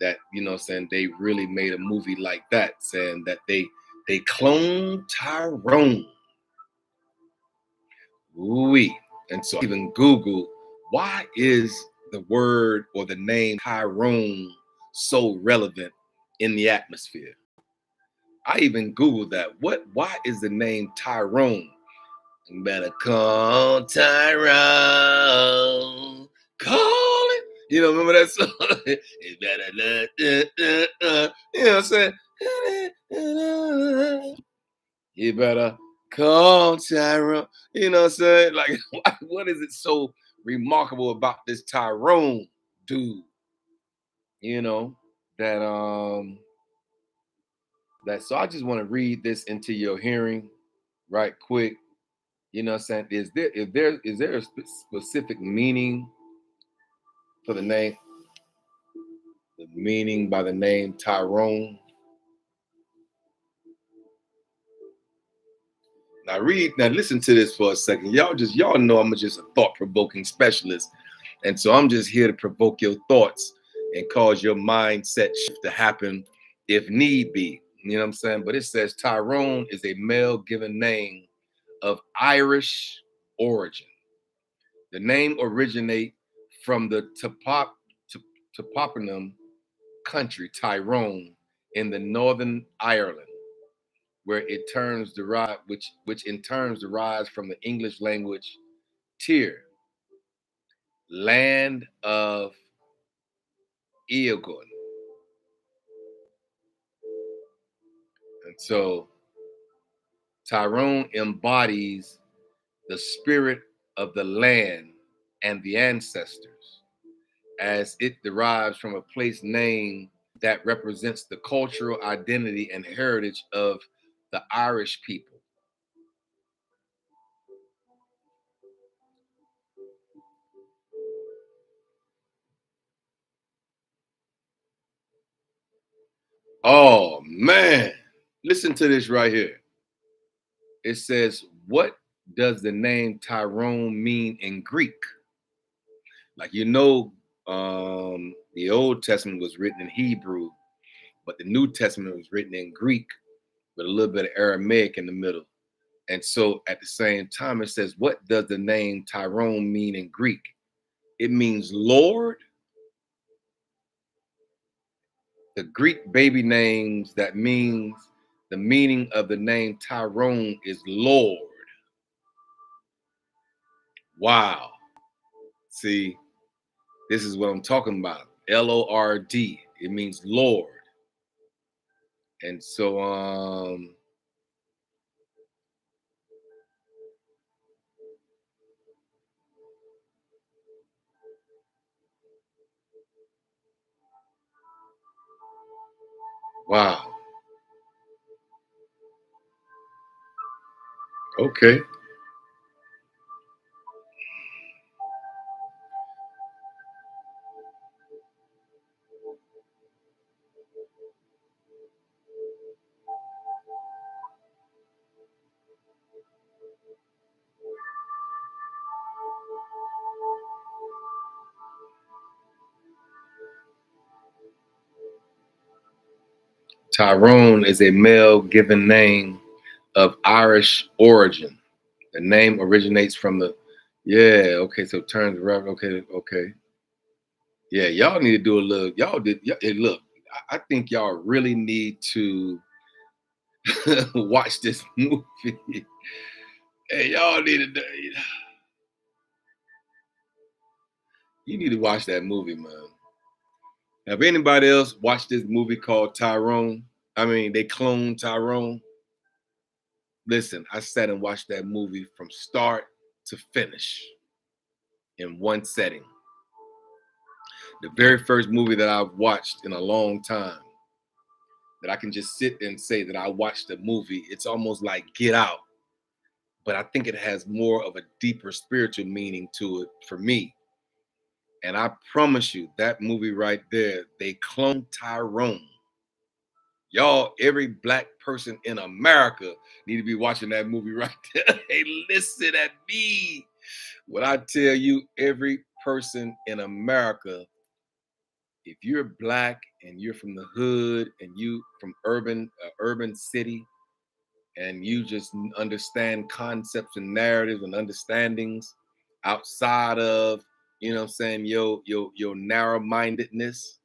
that, you know what I'm saying, they really made a movie like that, saying that they cloned Tyrone. Ooh-wee. And so I even Google, why is the word or the name Tyrone so relevant in the atmosphere? I even Googled that. Why is the name Tyrone? You better call Tyrone. Call it. You know, remember that song? You better you know what I'm saying? You better call Tyrone. You know what I'm saying? Like, what is it so remarkable about this Tyrone dude? You know, that so I just want to read this into your hearing right quick. You know what I'm saying? Is there a specific meaning for the name? The meaning by the name Tyrone. Now listen to this for a second. Y'all know I'm just a thought-provoking specialist. And so I'm just here to provoke your thoughts and cause your mindset shift to happen if need be. You know what I'm saying? But it says Tyrone is a male given name of Irish origin. The name originate from the toponym country Tyrone in the Northern Ireland, where it terms derive, which in terms derives from the English language Tyr, land of Eogon. And so Tyrone embodies the spirit of the land and the ancestors, as it derives from a place name that represents the cultural identity and heritage of the Irish people. Oh man, listen to this right here. It says, what does the name Tyrone mean in Greek? Like, the Old Testament was written in Hebrew, but the New Testament was written in Greek with a little bit of Aramaic in the middle. And so at the same time, it says, what does the name Tyrone mean in Greek? It means Lord. The Greek baby names that means the meaning of the name Tyrone is Lord. Wow. See, this is what I'm talking about. Lord. It means Lord. And so wow. Okay. Tyrone is a male given name of Irish origin. The name originates from the okay, so turns around. Okay. Yeah, y'all need to do a little. Hey, look, I think y'all really need to watch this movie. Hey, y'all need to you need to watch that movie, man. Have anybody else watched this movie called Tyrone? I mean, they cloned Tyrone. Listen, I sat and watched that movie from start to finish in one setting. The very first movie that I've watched in a long time that I can just sit and say that I watched the movie. It's almost like Get Out, but I think it has more of a deeper spiritual meaning to it for me. And I promise you, that movie right there, they cloned Tyrone. Y'all, every black person in America need to be watching that movie right there. Hey, listen at me. When I tell you, every person in America If you're black and you're from the hood and you from urban city, and you just understand concepts and narratives and understandings outside of, what I'm saying, your narrow-mindedness,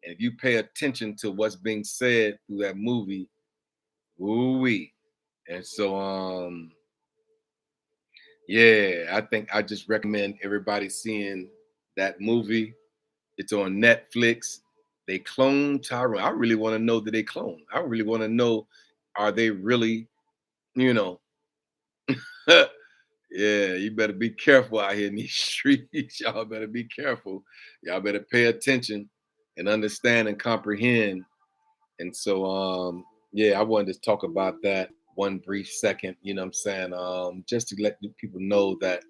and if you pay attention to what's being said through that movie, ooh-wee. And so yeah, I think I just recommend everybody seeing that movie. It's on Netflix. They clone Tyrone. I really want to know that they clone. I really want to know, are they really, you know, yeah, you better be careful out here in these streets. Y'all better be careful. Y'all better pay attention and understand and comprehend. And so yeah, I wanted to talk about that one brief second, what I'm saying? Just to let the people know that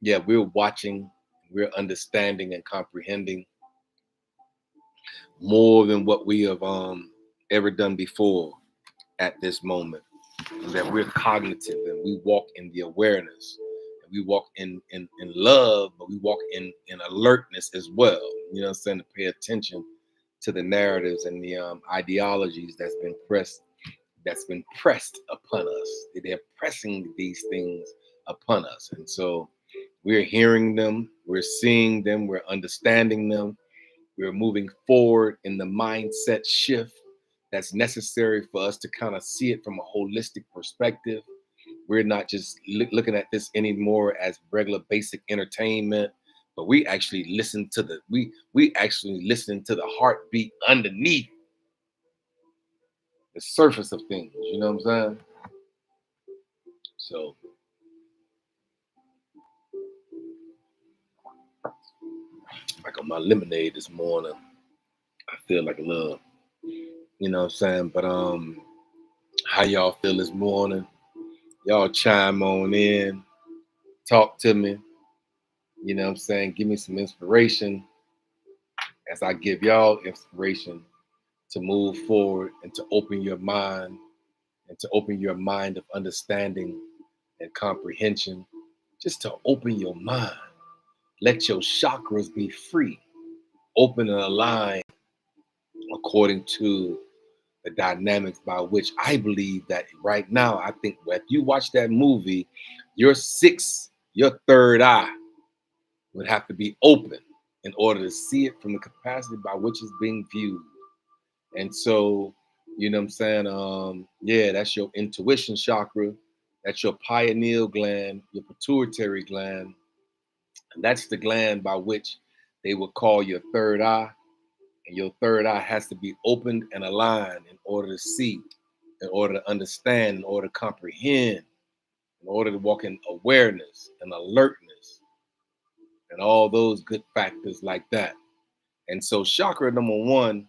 yeah, we're watching, we're understanding and comprehending more than what we have ever done before at this moment. And that we're cognitive and we walk in the awareness. And we walk in love, but we walk in alertness as well. You know what I'm saying? To pay attention to the narratives and the ideologies that's been pressed upon us. They're pressing these things upon us. And so we're hearing them, we're seeing them, we're understanding them, we're moving forward in the mindset shift that's necessary for us to kind of see it from a holistic perspective. We're not just looking at this anymore as regular basic entertainment, but we actually listen to we actually listen to the heartbeat underneath the surface of things. You know what I'm saying? So, like on my lemonade this morning, I feel like a little, you know what I'm saying? But how y'all feel this morning? Y'all chime on in, talk to me, you know what I'm saying? Give me some inspiration as I give y'all inspiration to move forward and to open your mind and to open your mind of understanding and comprehension, just to open your mind. Let your chakras be free, open and align according to the dynamics by which I believe that right now, I think if you watch that movie, your third eye would have to be open in order to see it from the capacity by which it's being viewed. And so, you know what I'm saying? Yeah, that's your intuition chakra, that's your pineal gland, your pituitary gland. And that's the gland by which they would call your third eye. And your third eye has to be opened and aligned in order to see, in order to understand, in order to comprehend, in order to walk in awareness and alertness and all those good factors like that. And so, chakra number one,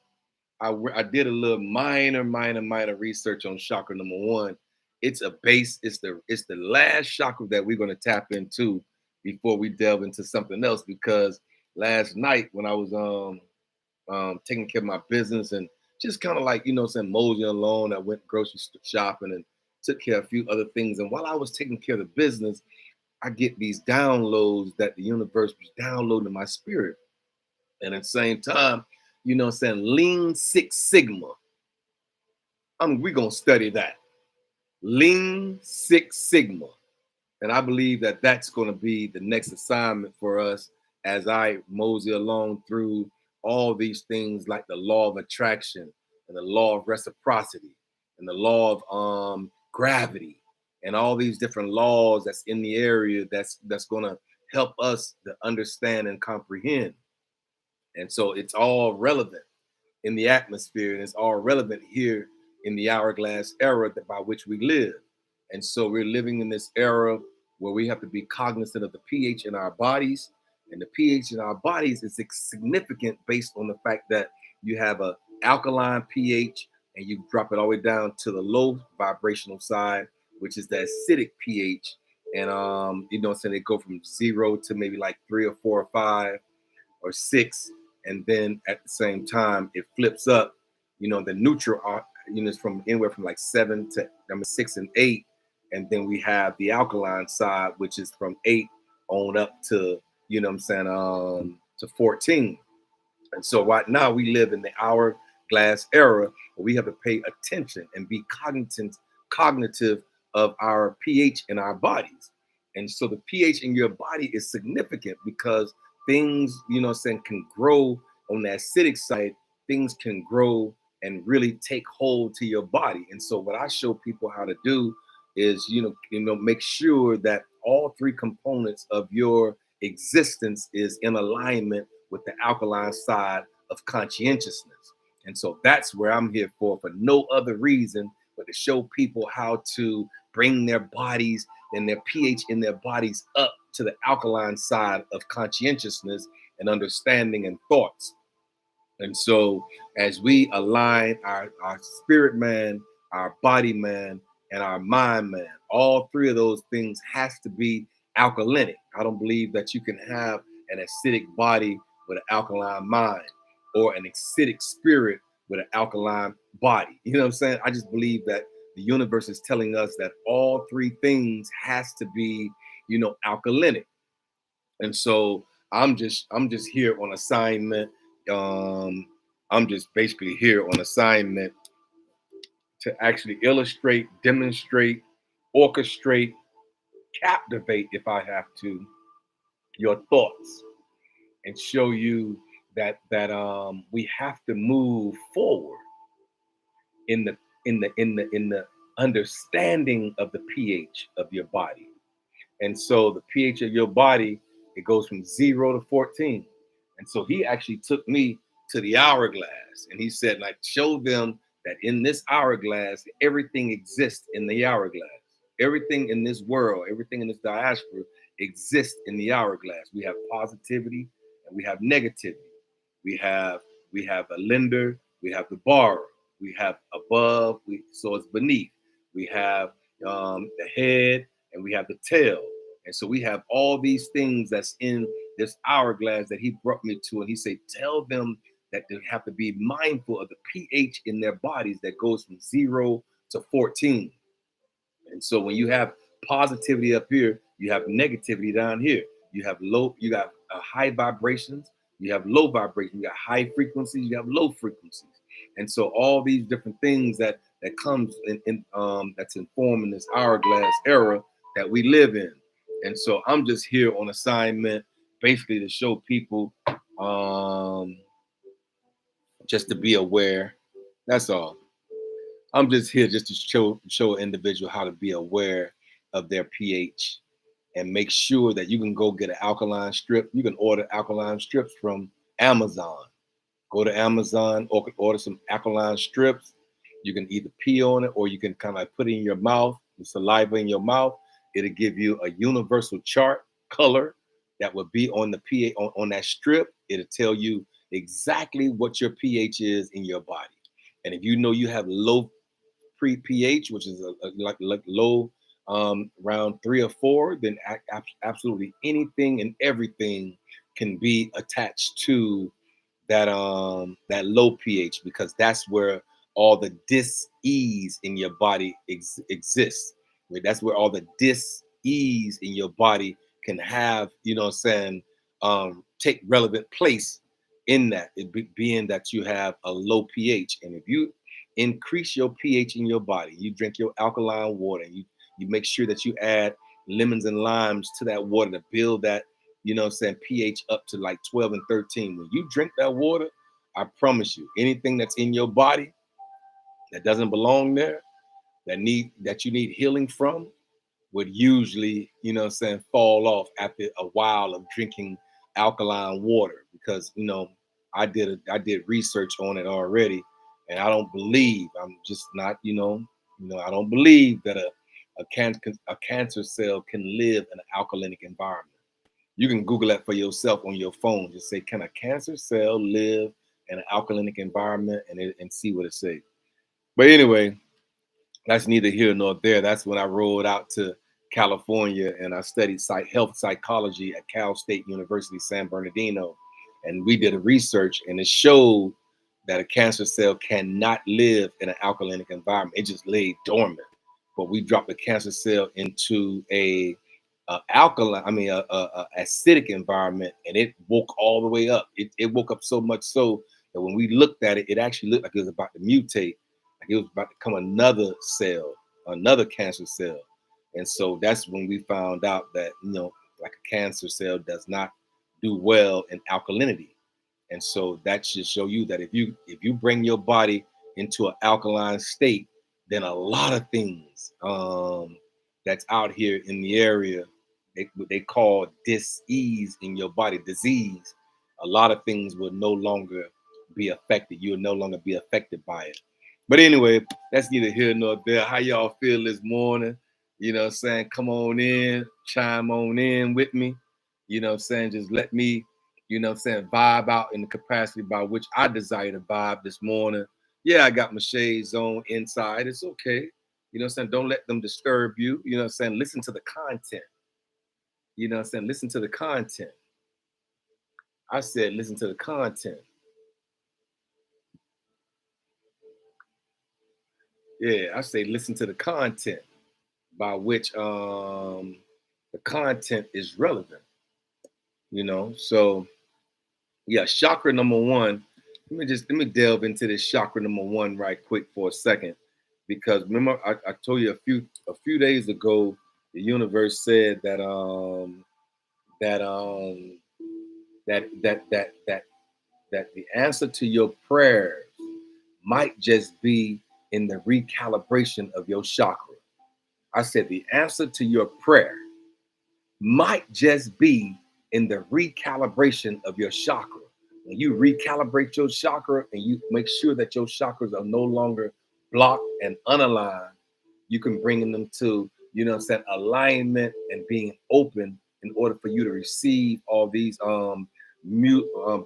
I did a little minor research on chakra number one. It's a base. It's the last chakra that we're going to tap into before we delve into something else. Because last night when I was taking care of my business and just kind of like saying moseying along, I went grocery shopping and took care of a few other things. And while I was taking care of the business, I get these downloads that the universe was downloading in my spirit. And at the same time, Lean Six Sigma. We're going to study that. Lean Six Sigma. And I believe that that's going to be the next assignment for us as I mosey along through all these things like the law of attraction and the law of reciprocity and the law of gravity and all these different laws that's in the area that's going to help us to understand and comprehend. And so it's all relevant in the atmosphere, and it's all relevant here in the hourglass era by which we live. And so we're living in this era where we have to be cognizant of the pH in our bodies, and the pH in our bodies is significant based on the fact that you have a alkaline pH and you drop it all the way down to the low vibrational side, which is the acidic pH. And so they go from 0 to maybe like 3 or 4 or 5 or 6, and then at the same time it flips up. The neutral is from anywhere from like 7 to 6 and 8, and then we have the alkaline side, which is from 8 on up to to 14. And so right now we live in the hourglass era where we have to pay attention and be cognitive of our pH in our bodies. And so the pH in your body is significant because things, saying, can grow on the acidic side, things can grow and really take hold to your body. And so what I show people how to do is, make sure that all three components of your existence is in alignment with the alkaline side of conscientiousness. And so that's where I'm here for no other reason but to show people how to bring their bodies and their pH in their bodies up to the alkaline side of conscientiousness and understanding and thoughts. And so as we align our spirit man, our body man, and our mind man, all three of those things has to be alkalinic. I don't believe that you can have an acidic body with an alkaline mind or an acidic spirit with an alkaline body. You know what I'm saying? I just believe that the universe is telling us that all three things has to be, alkalinic. And so I'm just here on assignment. Um, I'm just basically here on assignment to actually illustrate, demonstrate, orchestrate, captivate, if I have to, your thoughts and show you that we have to move forward in the understanding of the pH of your body. And so the pH of your body, it goes from 0 to 14. And so he actually took me to the hourglass and he said, like, show them that in this hourglass, everything exists in the hourglass. Everything in this world, everything in this diaspora exists in the hourglass. We have positivity and we have negativity. We have a lender, we have the borrower, we have above, so it's beneath. We have the head and we have the tail. And so we have all these things that's in this hourglass that he brought me to. And he said, tell them that they have to be mindful of the pH in their bodies that goes from 0 to 14. And so when you have positivity up here, you have negativity down here. You got high vibrations, you have low vibrations, you got high frequencies, you have low frequencies. And so all these different things that comes in that's informed in this hourglass era that we live in. And so I'm just here on assignment basically to show people just to be aware. That's all. I'm just here just to show an individual how to be aware of their pH and make sure that you can go get an alkaline strip. You can order alkaline strips from Amazon. Go to Amazon or order some alkaline strips. You can either pee on it or you can kind of like put it in your mouth, the saliva in your mouth. It'll give you a universal chart color that will be on the pH on that strip. It'll tell you exactly what your pH is in your body. And if you know you have low pH, which is like low around 3 or 4, then absolutely anything and everything can be attached to that low pH because that's where all the dis-ease in your body exists. That's where all the dis-ease in your body can have, take relevant place in that, being that you have a low pH. And if you increase your pH in your body, you drink your alkaline water, you make sure that you add lemons and limes to that water to build that, pH up to like 12 and 13. When you drink that water, I promise you, anything that's in your body that doesn't belong there, that you need healing from, would usually, fall off after a while of drinking alkaline water. Because, I did research on it already, and I'm just not, I don't believe that a cancer cell can live in an alkalinic environment. You can Google that for yourself on your phone. Just say, can a cancer cell live in an alkalinic environment, and see what it says. But anyway, that's neither here nor there. That's when I rolled out to California and I studied health psychology at Cal State University, San Bernardino. And we did a research and it showed that a cancer cell cannot live in an alkalinic environment. It just laid dormant. But we dropped the cancer cell into a alkaline, I mean, a acidic environment, and it woke all the way up. It woke up so much so that when we looked at it, it actually looked like it was about to mutate, like it was about to come another cell, another cancer cell. And so that's when we found out that, like a cancer cell does not do well in alkalinity. And so that should show you that if you bring your body into an alkaline state, then a lot of things that's out here in the area, what they call dis-ease in your body, disease, a lot of things will no longer be affected. You'll no longer be affected by it. But anyway, that's neither here nor there. How y'all feel this morning? You know what I'm saying? Come on in, chime on in with me. You know what I'm saying? Just let me, vibe out in the capacity by which I desire to vibe this morning. Yeah, I got my shades on inside. It's okay. You know what I'm saying? Don't let them disturb you. You know what I'm saying? Listen to the content. You know what I'm saying? Listen to the content. I said, listen to the content. Yeah, I say, listen to the content by which the content is relevant. So yeah, chakra number one. Let me delve into this chakra number one right quick for a second, because remember I told you a few days ago the universe said that that the answer to your prayers might just be in the recalibration of your chakra. I said the answer to your prayer might just be in the recalibration of your chakra. When you recalibrate your chakra and you make sure that your chakras are no longer blocked and unaligned, you can bring them to, alignment and being open in order for you to receive all these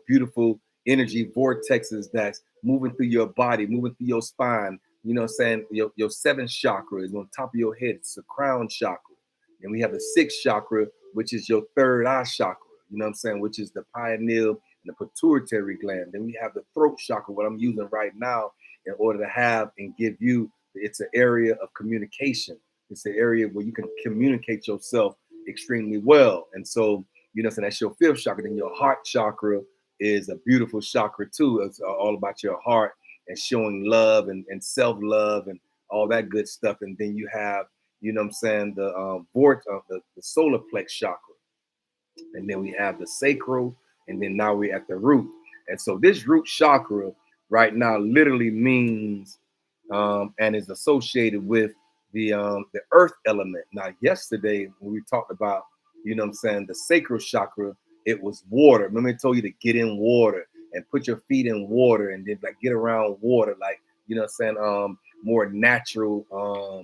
beautiful energy vortexes that's moving through your body, moving through your spine. Your seventh chakra is on top of your head. It's the crown chakra. And we have the sixth chakra, which is your third eye chakra, which is the pineal and the pituitary gland. Then we have the throat chakra, what I'm using right now in order to have and give you, it's an area of communication. It's an area where you can communicate yourself extremely well. And so, so that's your fifth chakra. Then your heart chakra is a beautiful chakra too. It's all about your heart and showing love and self-love and all that good stuff. And then you have, the solar plex chakra. And then we have the sacral, and then now we're at the root. And so this root chakra right now literally means and is associated with the earth element. Now, yesterday when we talked about, the sacral chakra, it was water. Remember I told you to get in water and put your feet in water and then like get around water, like, more natural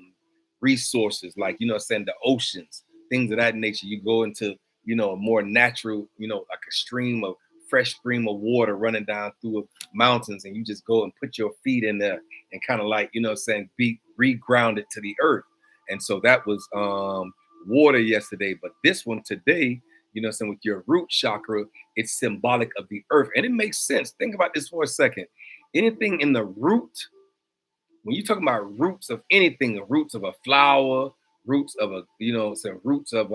resources, like, the oceans, things of that nature. You go into, a more natural, like a stream of fresh stream of water running down through mountains, and you just go and put your feet in there and kind of like, be regrounded to the earth. And so that was water yesterday. But this one today, with your root chakra, it's symbolic of the earth. And it makes sense. Think about this for a second. Anything in the root, when you're talking about roots of anything, the roots of a flower, roots of a, some roots of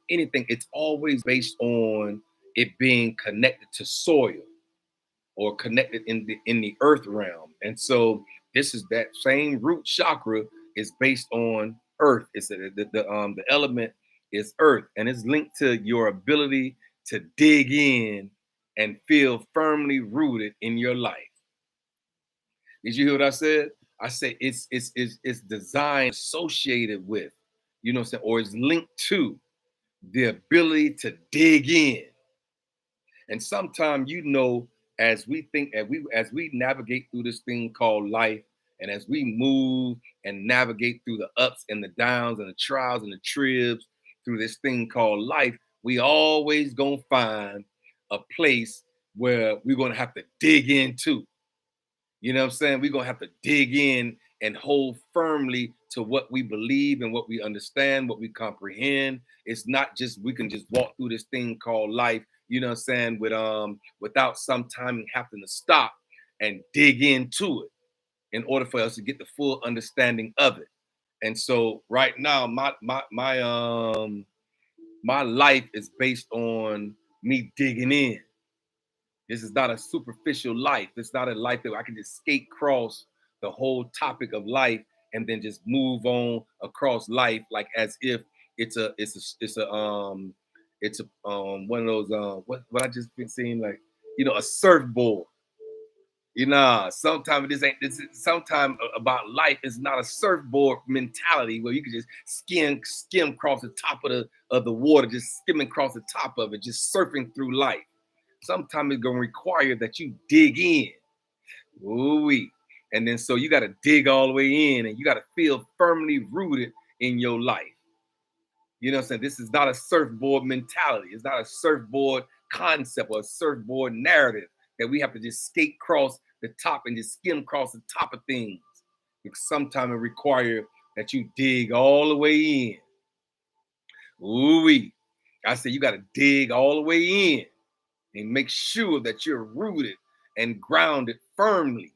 anything, it's always based on it being connected to soil or connected in the earth realm. And so this is that same root chakra is based on earth. It's the element is earth, and it's linked to your ability to dig in and feel firmly rooted in your life. Did you hear what I said? I say it's designed associated with, or it's linked to the ability to dig in. And sometimes, as we think, as we navigate through this thing called life, and as we move and navigate through the ups and the downs and the trials and the tribs through this thing called life, we always gonna find a place where we're gonna have to dig into. You know what I'm saying? We're gonna have to dig in and hold firmly to what we believe and what we understand, what we comprehend. It's not just we can just walk through this thing called life, without sometime having to stop and dig into it in order for us to get the full understanding of it. And so right now, my My life is based on me digging in. This is not a superficial life. It's not a life that I can just skate across the whole topic of life and then just move on across life like as if it's a one of those what I just been seeing, like, a surfboard. Sometimes this ain't this sometimes about life is not a surfboard mentality where you can just skim across the top of the water, just skimming across the top of it, just surfing through life. Sometimes it's gonna require that you dig in. Ooh-wee. And then so you gotta dig all the way in and you gotta feel firmly rooted in your life. You know what I'm saying? This is not a surfboard mentality. It's not a surfboard concept or a surfboard narrative that we have to just skate across the top and just skim across the top of things. Because sometimes it requires that you dig all the way in. Ooh-wee. I said you got to dig all the way in and make sure that you're rooted and grounded firmly.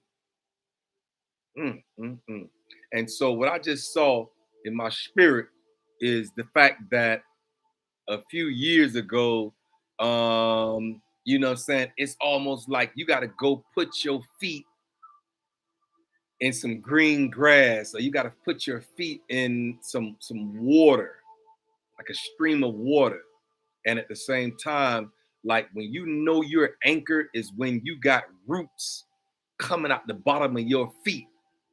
And so what I just saw in my spirit is the fact that a few years ago, you know what I'm saying, it's almost like you got to go put your feet in some green grass, or you got to put your feet in some water, like a stream of water. And at the same time, like when you know you're anchored is when you got roots coming out the bottom of your feet,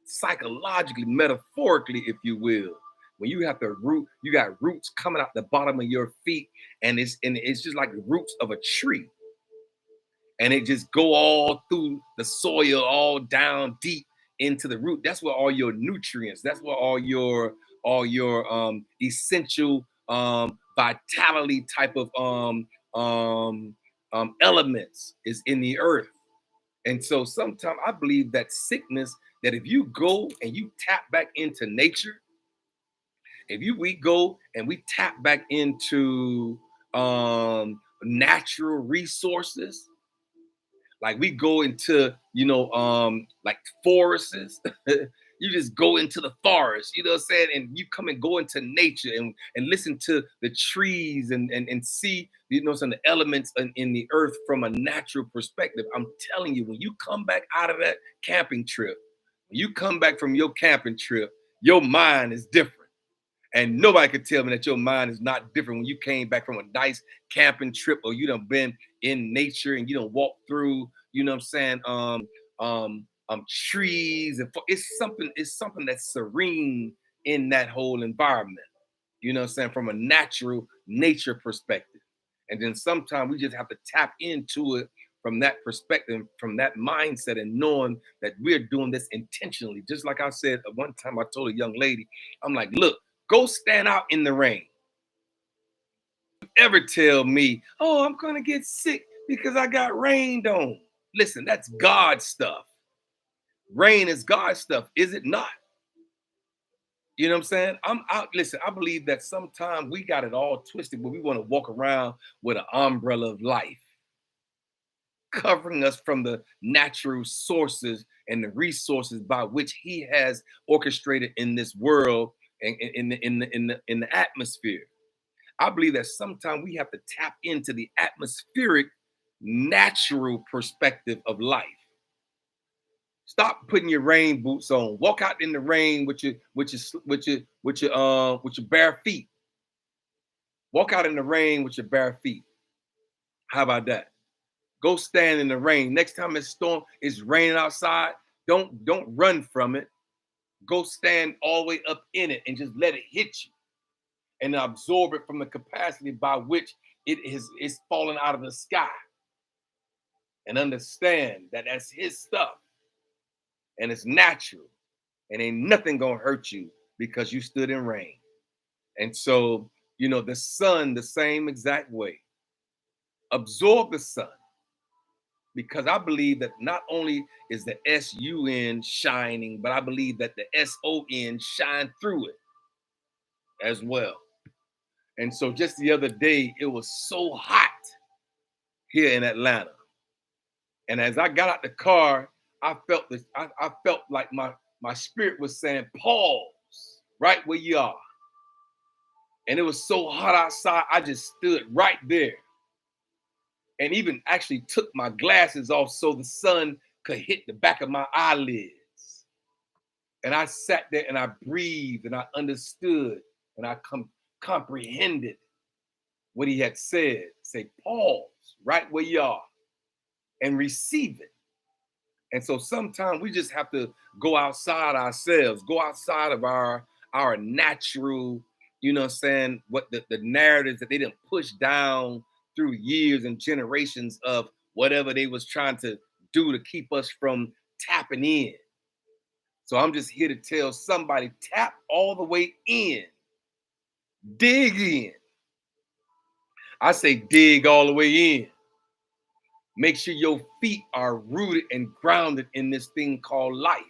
psychologically, metaphorically, if you will. When you have the root, you got roots coming out the bottom of your feet, and it's just like the roots of a tree, and it just go all through the soil, all down deep into the root. That's where all your nutrients. That's where all your essential vitality type of elements is in the earth. And so sometimes I believe that sickness, that if you go and you tap back into nature, if we go and we tap back into natural resources, like we go into, like forests, you just go into the forest, you know what I'm saying? And you come and go into nature and listen to the trees and see, some of the elements in the earth from a natural perspective. I'm telling you, when you come back out of that camping trip, when you come back from your camping trip, your mind is different. And nobody could tell me that your mind is not different when you came back from a nice camping trip, or you done been in nature and you done walked through, you know what I'm saying, trees. And it's something that's serene in that whole environment, you know what I'm saying, from a natural nature perspective. And then sometimes we just have to tap into it from that perspective, from that mindset, and knowing that we're doing this intentionally. Just like I said, one time I told a young lady, I'm like, look, go stand out in the rain. Ever tell me, oh, I'm going to get sick because I got rained on. Listen, that's God stuff. Rain is God stuff, is it not? You know what I'm saying? Listen, I believe that sometimes we got it all twisted, but we want to walk around with an umbrella of life, covering us from the natural sources and the resources by which He has orchestrated in this world and in the atmosphere. I believe that sometimes we have to tap into the atmospheric, natural perspective of life. Stop putting your rain boots on. Walk out in the rain with your bare feet. Walk out in the rain with your bare feet. How about that? Go stand in the rain. Next time it's raining outside, don't run from it. Go stand all the way up in it and just let it hit you and absorb it from the capacity by which it's falling out of the sky. And understand that that's His stuff and it's natural and ain't nothing gonna hurt you because you stood in rain. And so, the sun, the same exact way. Absorb the sun, because I believe that not only is the sun shining, but I believe that the son shine through it as well. And so just the other day, it was so hot here in Atlanta. And as I got out the car, I felt this. I felt like my spirit was saying, pause right where you are. And it was so hot outside, I just stood right there and even actually took my glasses off so the sun could hit the back of my eyelids. And I sat there and I breathed and I understood and I comprehended what he had said. Say, pause right where you are and receive it. And so sometimes we just have to go outside ourselves, go outside of our natural, you know what I'm saying, what the narratives that they didn't push down through years and generations of whatever they was trying to do to keep us from tapping in. So I'm just here to tell somebody, tap all the way in. Dig in. I say dig all the way in. Make sure your feet are rooted and grounded in this thing called life.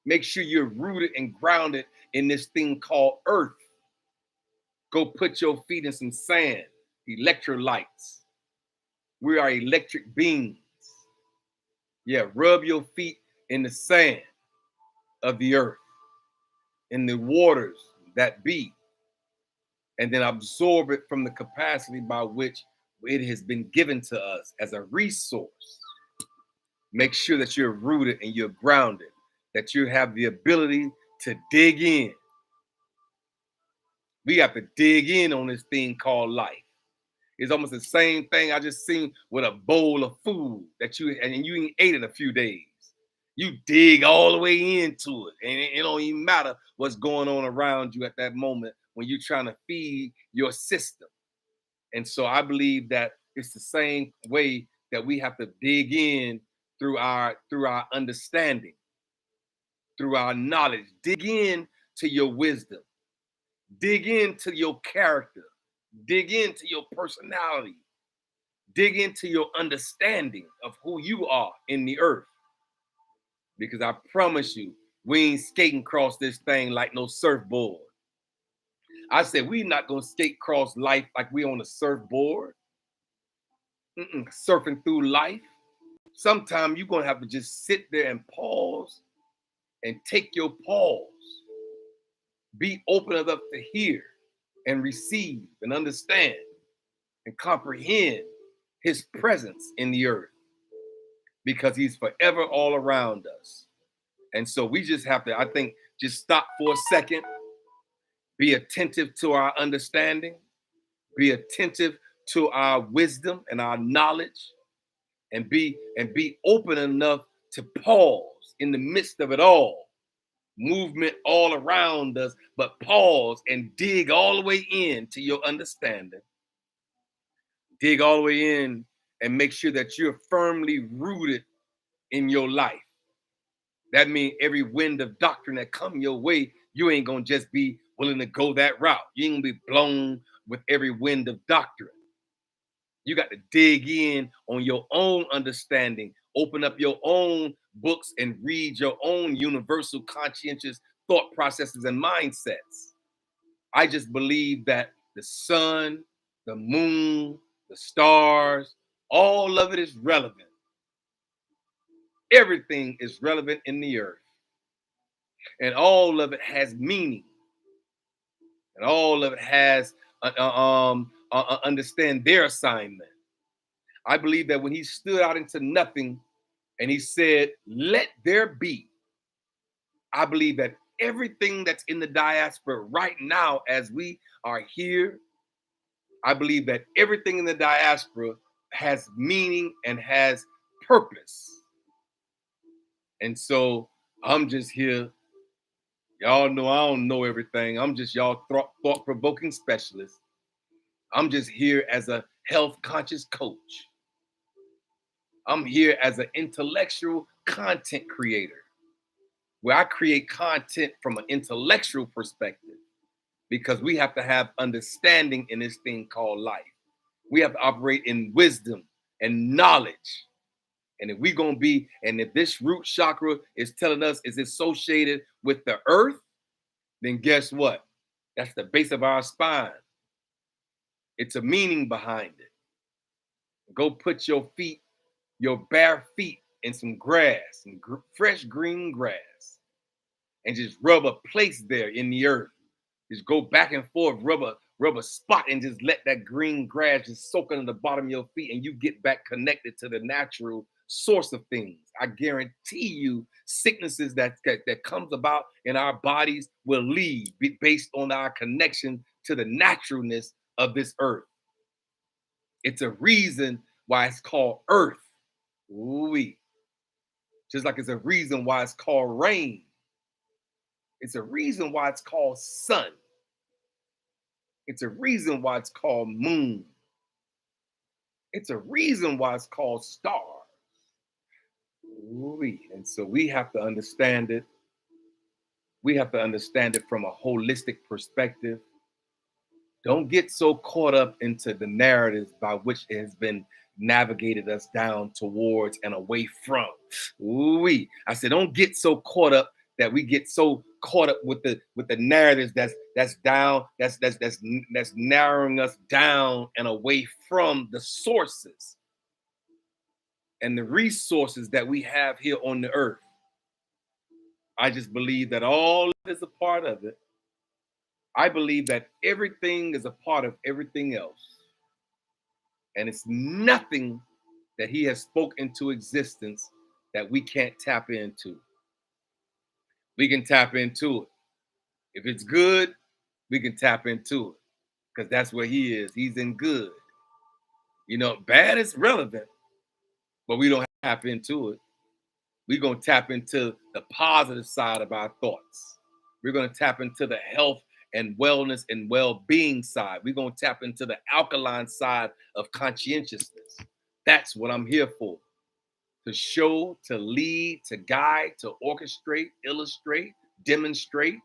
Make sure you're rooted and grounded in this thing called earth. Go put your feet in some sand, electrolytes. We are electric beings. Yeah, rub your feet in the sand of the earth, in the waters that be, and then absorb it from the capacity by which it has been given to us as a resource. Make sure that you're rooted and you're grounded, that you have the ability to dig in. We have to dig in on this thing called life. It's almost the same thing I just seen with a bowl of food that you ain't ate in a few days. You dig all the way into it, and it don't even matter what's going on around you at that moment when you're trying to feed your system. And so I believe that it's the same way that we have to dig in through our understanding, through our knowledge. Dig in to your wisdom. Dig into your character. Dig into your personality. Dig into your understanding of who you are in the earth. Because I promise you, we ain't skating across this thing like no surfboard. I said, we not going to skate across life like we on a surfboard. Surfing through life. Sometimes you're going to have to just sit there and pause and take your pause. Be open enough to hear and receive and understand and comprehend his presence in the earth, because he's forever all around us. And so we just have to, I think, just stop for a second, be attentive to our understanding, be attentive to our wisdom and our knowledge, and be open enough to pause in the midst of it all. Movement all around us, but pause and dig all the way in to your understanding. Dig all the way in and make sure that you're firmly rooted in your life. That means every wind of doctrine that come your way, you ain't gonna just be willing to go that route. You ain't gonna be blown with every wind of doctrine. You got to dig in on your own understanding, open up your own books and read your own universal conscientious thought processes and mindsets. I just believe that the sun, the moon, the stars, all of it is relevant. Everything is relevant in the earth. And all of it has meaning. And all of it has understand their assignment. I believe that when he stood out into nothing and he said, let there be, I believe that everything that's in the diaspora right now, as we are here, I believe that everything in the diaspora has meaning and has purpose. And so I'm just here. Y'all know I don't know everything. I'm just y'all thought-provoking specialist. I'm just here as a health-conscious coach. I'm here as an intellectual content creator, where I create content from an intellectual perspective, because we have to have understanding in this thing called life. We have to operate in wisdom and knowledge. And if we're going to be, and if this root chakra is telling us is associated with the earth, then guess what? That's the base of our spine. It's a meaning behind it. Go put your feet, your bare feet, in some grass, some fresh green grass, and just rub a place there in the earth Just go back and forth, rub a spot, and just let that green grass just soak under the bottom of your feet, and you get back connected to the natural source of things. I guarantee you, sicknesses that comes about in our bodies will leave based on our connection to the naturalness of this earth. It's a reason why it's called earth. Ooh-wee. Just like it's a reason why it's called rain. It's a reason why it's called sun. It's a reason why it's called moon. It's a reason why it's called stars. Ooh-wee. And so we have to understand it. We have to understand it from a holistic perspective. Don't get so caught up into the narratives by which it has been navigated us down towards and away from. Ooh-wee. I said, don't get so caught up that we get so caught up with the narratives that's narrowing us down and away from the sources and the resources that we have here on the earth. I just believe that all is a part of it. I believe that everything is a part of everything else. And it's nothing that he has spoke into existence that we can't tap into. We can tap into it. If it's good, we can tap into it because that's where he is. He's in good. You know, bad is relevant, but we don't tap into it. We're going to tap into the positive side of our thoughts. We're going to tap into the health and wellness and well-being side. We're going to tap into the alkaline side of conscientiousness. That's what I'm here for. To show, to lead, to guide, to orchestrate, illustrate, demonstrate,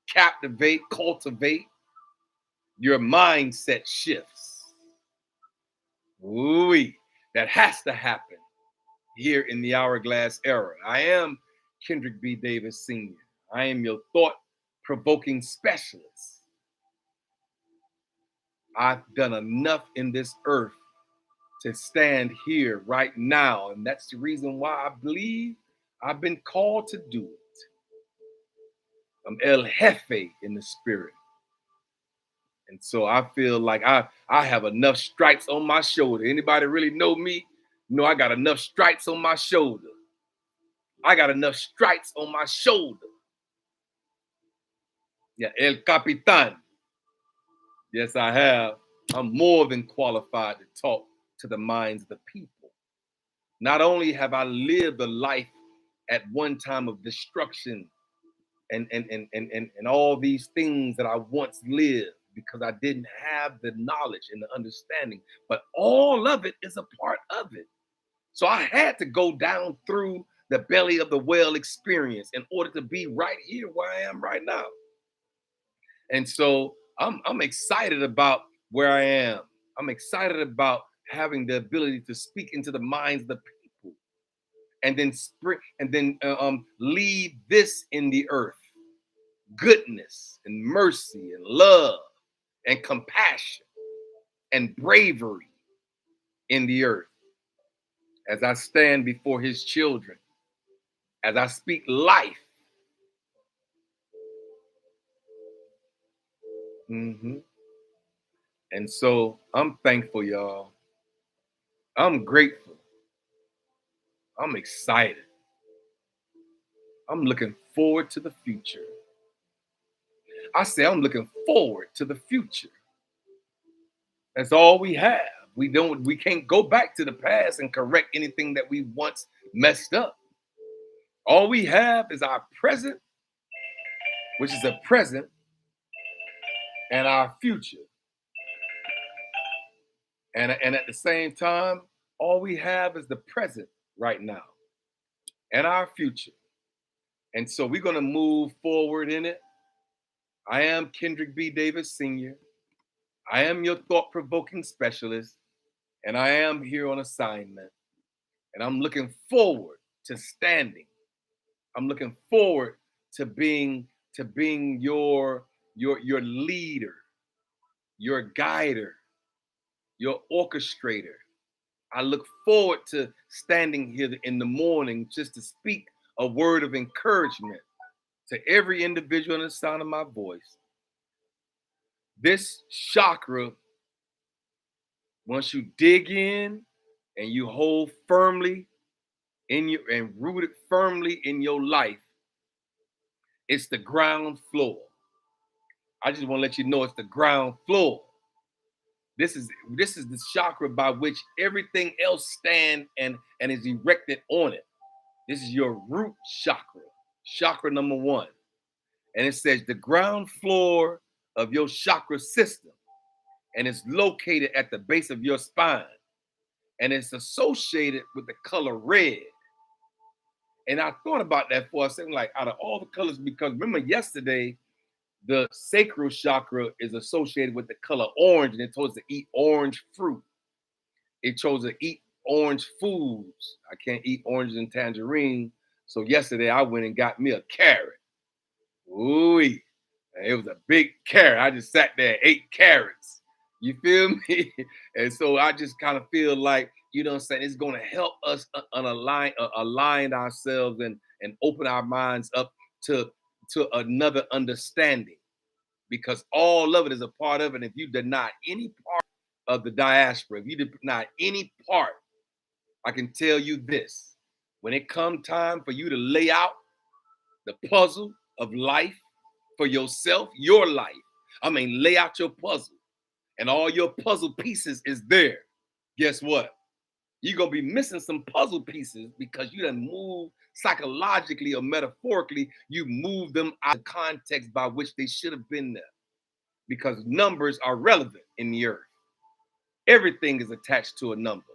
captivate, cultivate your mindset shifts. Ooh-wee. That has to happen here in the Hourglass Era. I am Kendrick B. Davis Sr. I am your thought-provoking specialist. I've done enough in this earth to stand here right now, and that's the reason why I believe I've been called to do it. I'm El Jefe in the spirit. And so I feel like I have enough stripes on my shoulder. Anybody really know me? No, I got enough stripes on my shoulder. I got enough stripes on my shoulder. Yeah, El Capitan. Yes, I have. I'm more than qualified to talk to the minds of the people. Not only have I lived a life at one time of destruction and all these things that I once lived because I didn't have the knowledge and the understanding, but all of it is a part of it. So I had to go down through the belly of the whale experience in order to be right here where I am right now. And so I'm excited about where I am. I'm excited about having the ability to speak into the minds of the people, and then leave this in the earth: goodness and mercy and love and compassion and bravery in the earth. As I stand before his children, as I speak life. And so I'm thankful, y'all. I'm grateful. I'm excited. I'm looking forward to the future. I say I'm looking forward to the future. That's all we have. We can't go back to the past and correct anything that we once messed up. All we have is our present, which is a present, and our future. And at the same time, all we have is the present right now and our future. And so we're going to move forward in it. I am Kendrick B. Davis Sr. I am your thought-provoking specialist, and I am here on assignment. And I'm looking forward to standing. I'm looking forward to being your leader, your guider, your orchestrator. I look forward to standing here in the morning just to speak a word of encouragement to every individual in the sound of my voice. This chakra, once you dig in and you hold firmly in your and root it firmly in your life, it's the ground floor. I just want to let you know it's the ground floor. This is the chakra by which everything else stand and is erected on it. This is your root chakra, chakra number 1. And it says the ground floor of your chakra system, and it's located at the base of your spine, and it's associated with the color red. And I thought about that for a second, like out of all the colors, because remember yesterday, the sacral chakra is associated with the color orange, and it told us to eat orange fruit. It chose to eat orange foods. I can't eat oranges and tangerine. So yesterday I went and got me a carrot. Ooh, it was a big carrot. I just sat there and ate carrots. You feel me? And so I just kind of feel like, you know what I'm saying, it's going to help us align ourselves and open our minds up to another understanding, because all of it is a part of it. If you deny any part of the diaspora, if you deny any part, I can tell you this: when it comes time for you to lay out the puzzle of life for yourself, your life, I mean, lay out your puzzle, and all your puzzle pieces is there. Guess what? You're going to be missing some puzzle pieces because you done move psychologically or metaphorically, you move them out of context by which they should have been there. Because numbers are relevant in the earth. Everything is attached to a number.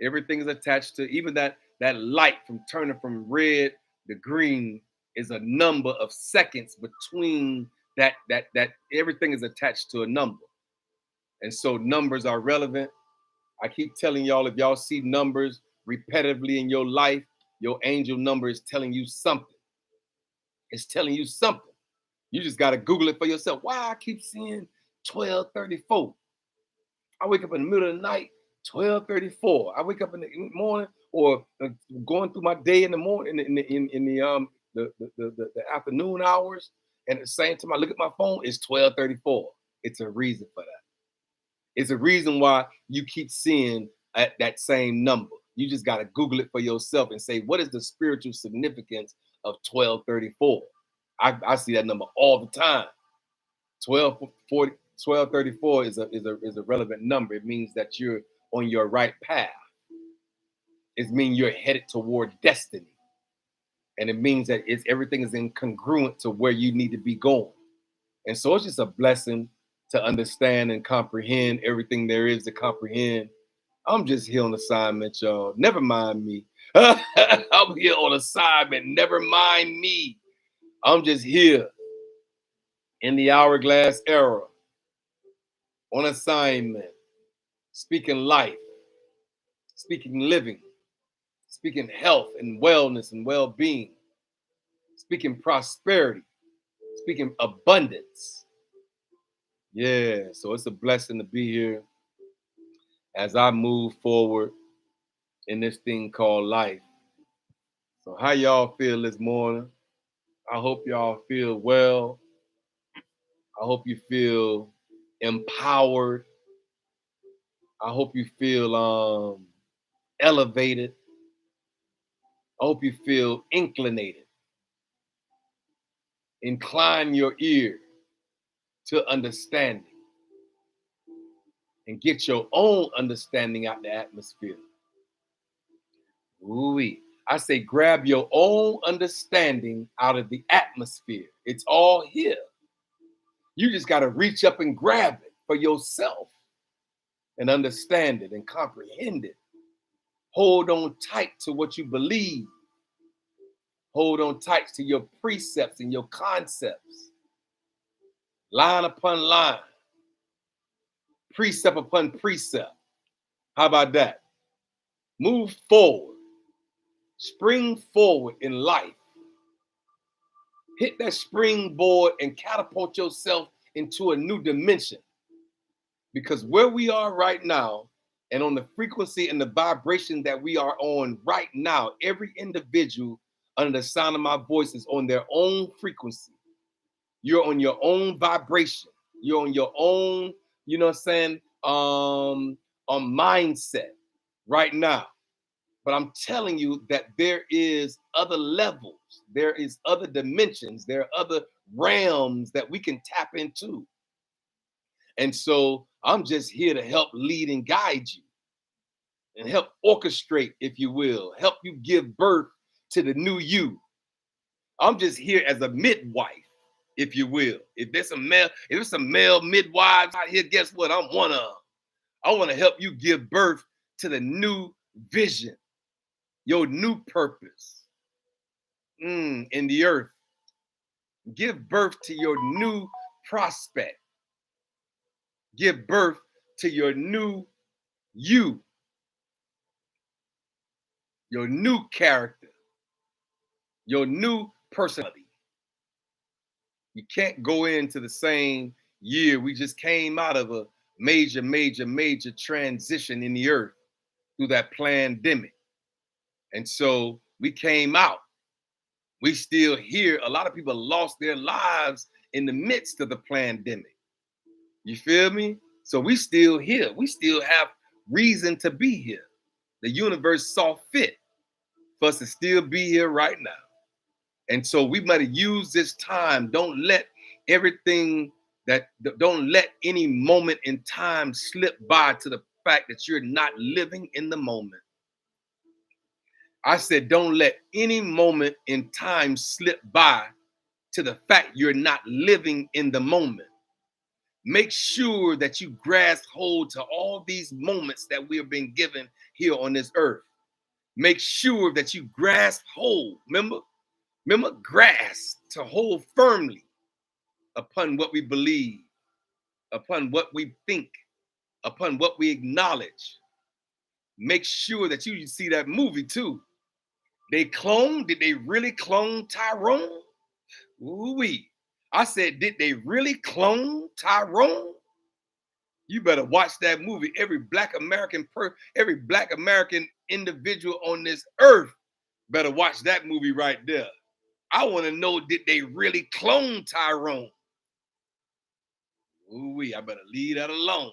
Everything is attached to, even that light from turning from red to green is a number of seconds between that everything is attached to a number. And so numbers are relevant. I keep telling y'all, if y'all see numbers repetitively in your life, your angel number is telling you something. It's telling you something. You just got to Google it for yourself. Why I keep seeing 1234? I wake up in the middle of the night, 1234. I wake up in the morning, or going through my day in the morning, in the afternoon hours, and at the same time I look at my phone, it's 1234. It's a reason for that. It's a reason why you keep seeing that same number. You just got to Google it for yourself and say, what is the spiritual significance of 1234? I see that number all the time. 1234 is a relevant number. It means that you're on your right path. It means you're headed toward destiny. And it means that everything is incongruent to where you need to be going. And so it's just a blessing to understand and comprehend everything there is to comprehend. I'm just here on assignment, y'all. Never mind me. I'm here on assignment. Never mind me. I'm just here in the Hourglass Era, on assignment, speaking life, speaking living, speaking health and wellness and well-being, speaking prosperity, speaking abundance. Yeah, so it's a blessing to be here as I move forward in this thing called life. So how y'all feel this morning? I hope y'all feel well. I hope you feel empowered. I hope you feel elevated. I hope you feel inclinated. Incline your ear to understanding and get your own understanding out the atmosphere. Ooh-wee. I say grab your own understanding out of the atmosphere. It's all here. You just got to reach up and grab it for yourself and understand it and comprehend it. Hold on tight to what you believe. Hold on tight to your precepts and your concepts. Line upon line. Precept upon precept. How about that? Move forward. Spring forward in life. Hit that springboard and catapult yourself into a new dimension. Because where we are right now, and on the frequency and the vibration that we are on right now, every individual under the sound of my voice is on their own frequency. You're on your own vibration. You're on your own, you know what I'm saying, mindset right now. But I'm telling you that there is other levels, there is other dimensions, there are other realms that we can tap into. And so I'm just here to help lead and guide you and help orchestrate, if you will, help you give birth to the new you. I'm just here as a midwife, if you will. If there's some male midwives out here, guess what? I'm one of them. I want to help you give birth to the new vision, your new purpose in the earth. Give birth to your new prospect. Give birth to your new you, your new character, your new personality. You can't go into the same year. We just came out of a major, major, major transition in the earth through that pandemic. And so we came out. We still here. A lot of people lost their lives in the midst of the pandemic. You feel me? So we still here. We still have reason to be here. The universe saw fit for us to still be here right now. And so we might use this time. Don't let any moment in time slip by to the fact that you're not living in the moment. I said, don't let any moment in time slip by to the fact you're not living in the moment. Make sure that you grasp hold to all these moments that we have been given here on this earth. Make sure that you grasp hold. Remember, grasp, to hold firmly upon what we believe, upon what we think, upon what we acknowledge. Make sure that you see that movie too. Did they really clone Tyrone? Ooh-wee. I said, did they really clone Tyrone? You better watch that movie. Every black American individual on this earth better watch that movie right there. I want to know, did they really clone Tyrone? Ooh-wee, I better leave that alone.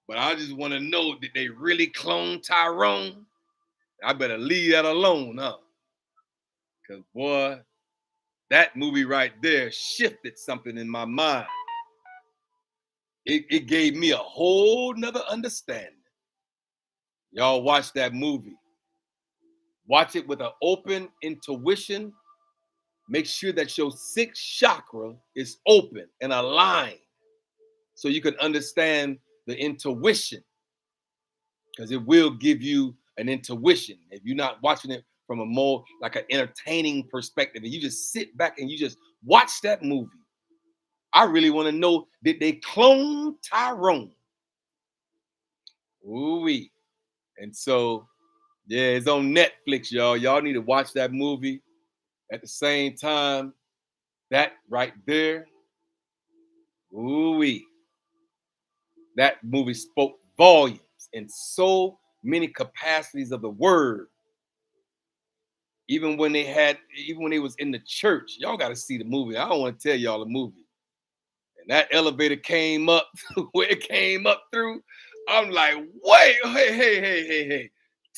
But I just want to know, did they really clone Tyrone? I better leave that alone, huh? Because, boy, that movie right there shifted something in my mind. It gave me a whole nother understanding. Y'all watch that movie. Watch it with an open intuition. Make sure that your sixth chakra is open and aligned so you can understand the intuition, because it will give you an intuition. If you're not watching it from a more like an entertaining perspective and you just sit back and you just watch that movie, I really want to know, did they clone Tyrone? Ooh-wee. And so, yeah, it's on Netflix, y'all. Y'all need to watch that movie. At the same time, that right there, ooh-wee. That movie spoke volumes in so many capacities of the word. Even when they was in the church, y'all got to see the movie. I don't want to tell y'all the movie. And that elevator came up where it came up through. I'm like, wait, hey,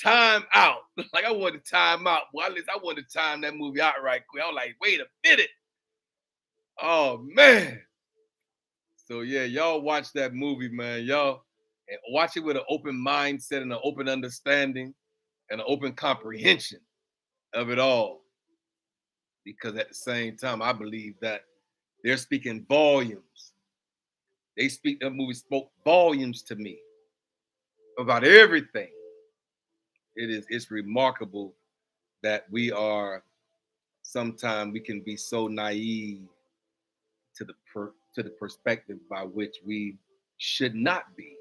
time out. Like I wanted to time out. Well, at least I wanted to time that movie out right quick. I was like, wait a minute. Oh man. So yeah, y'all watch that movie, man. Y'all, and watch it with an open mindset and an open understanding and an open comprehension of it all. Because at the same time, I believe that they're speaking volumes. That movie spoke volumes to me about everything. It's remarkable that sometimes we can be so naive to the perspective by which we should not be.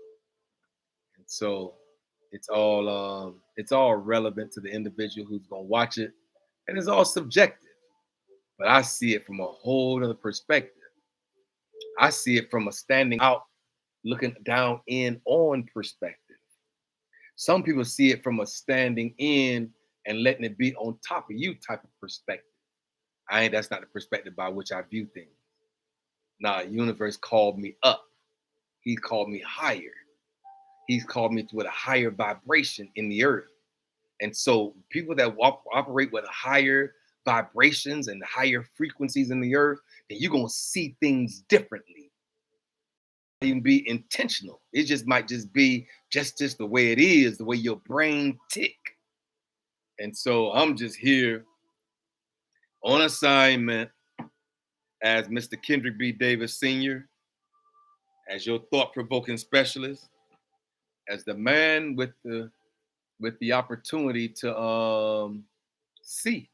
And so it's all relevant to the individual who's gonna watch it, and it's all subjective. But I see it from a whole other perspective. I see it from a standing out, looking down in on perspective. Some people see it from a standing in and letting it be on top of you type of perspective. That's not the perspective by which I view things. Nah, universe called me up. He called me higher. He's called me to a higher vibration in the earth. And so people that operate with higher vibrations and higher frequencies in the earth, then you're gonna see things differently. Even be intentional. It just might just be just the way it is, the way your brain tick. And so I'm just here on assignment as Mr. Kendrick B. Davis Sr., as your thought-provoking specialist, as the man with the opportunity to see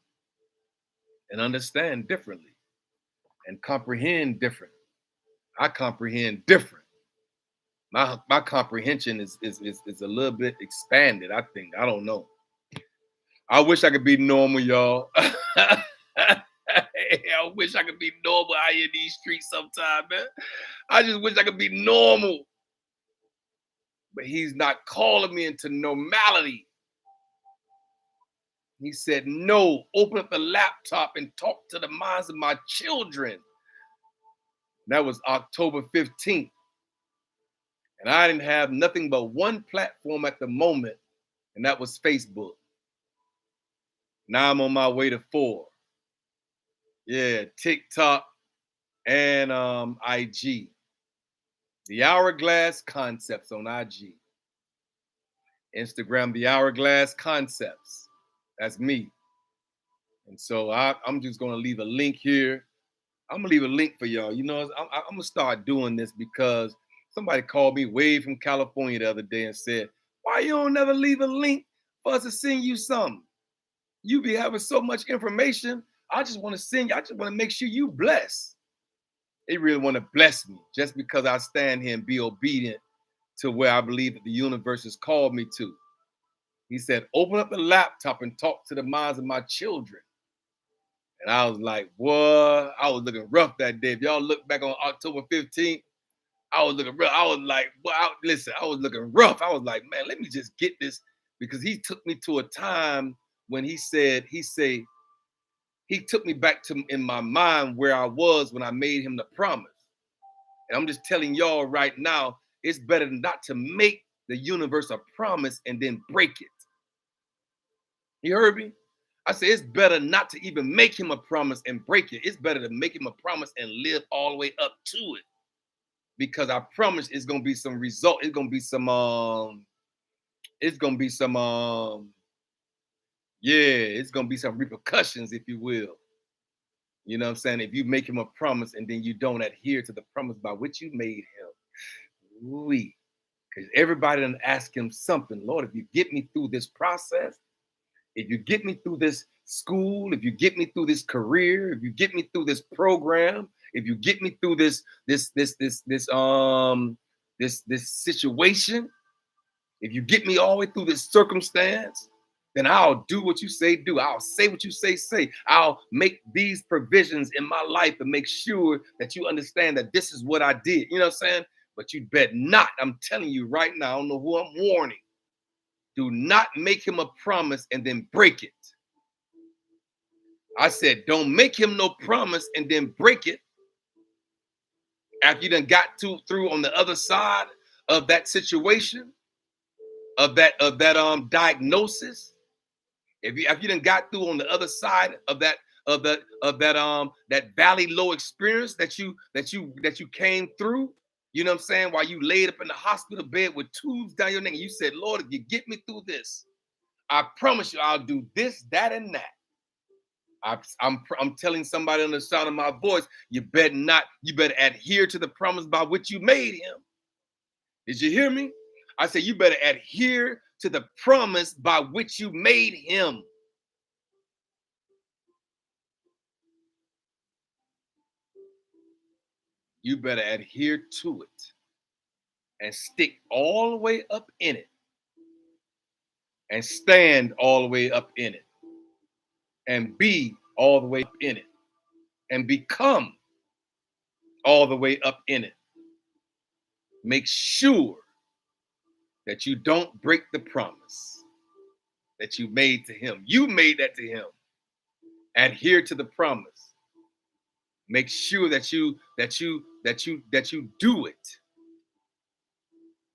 and understand differently and comprehend different. I comprehend different. My comprehension is a little bit expanded, I think. I don't know. I wish I could be normal, y'all. I wish I could be normal out here in these streets sometime, man. I just wish I could be normal. But he's not calling me into normality. He said, no, open up the laptop and talk to the minds of my children. That was October 15th. And I didn't have nothing but one platform at the moment, and that was Facebook. Now I'm on my way to 4. Yeah, TikTok and IG. The Hourglass Concepts on IG. Instagram, the Hourglass Concepts. That's me. And so I'm just going to leave a link here. I'm going to leave a link for y'all. You know, I'm going to start doing this because somebody called me way from California the other day and said, why you don't never leave a link for us to send you something? You be having so much information. I just want to send you. I just want to make sure you bless. They really want to bless me just because I stand here and be obedient to where I believe that the universe has called me to. He said, open up the laptop and talk to the minds of my children. And I was like, boy, I was looking rough that day. If y'all look back on October 15th, I was looking rough. I was like, well, listen, I was looking rough. I was like, man, let me just get this. Because he took me to a time when he took me back to in my mind where I was when I made him the promise. And I'm just telling y'all right now, it's better not to make the universe a promise and then break it. You heard me? I said it's better not to even make him a promise and break it. It's better to make him a promise and live all the way up to it. Because I promise it's gonna be some result. It's gonna be some it's gonna be some it's gonna be some repercussions, if you will. You know what I'm saying? If you make him a promise and then you don't adhere to the promise by which you made him. Because everybody done ask him something. Lord, if you get me through this process, if you get me through this school, if you get me through this career, if you get me through this program, if you get me through this situation, if you get me all the way through this circumstance, then I'll do what you say do. I'll say what you say. I'll make these provisions in my life and make sure that you understand that this is what I did. You know what I'm saying? But you bet not. I'm telling you right now, I don't know who I'm warning. Do not make him a promise and then break it. I said, don't make him no promise and then break it. After you done got through on the other side of that situation, of that diagnosis, if you done got through on the other side of that valley low experience that you came through, you know what I'm saying, while you laid up in the hospital bed with tubes down your neck, and you said, Lord, if you get me through this, I promise you I'll do this, that, and that. I'm telling somebody on the sound of my voice, you better adhere to the promise by which you made him. Did you hear me? I said, you better adhere to the promise by which you made him. You better adhere to it and stick all the way up in it and stand all the way up in it and be all the way up in it and become all the way up in it. Make sure that you don't break the promise that you made to him. You made that to him. Adhere to the promise. Make sure that you do it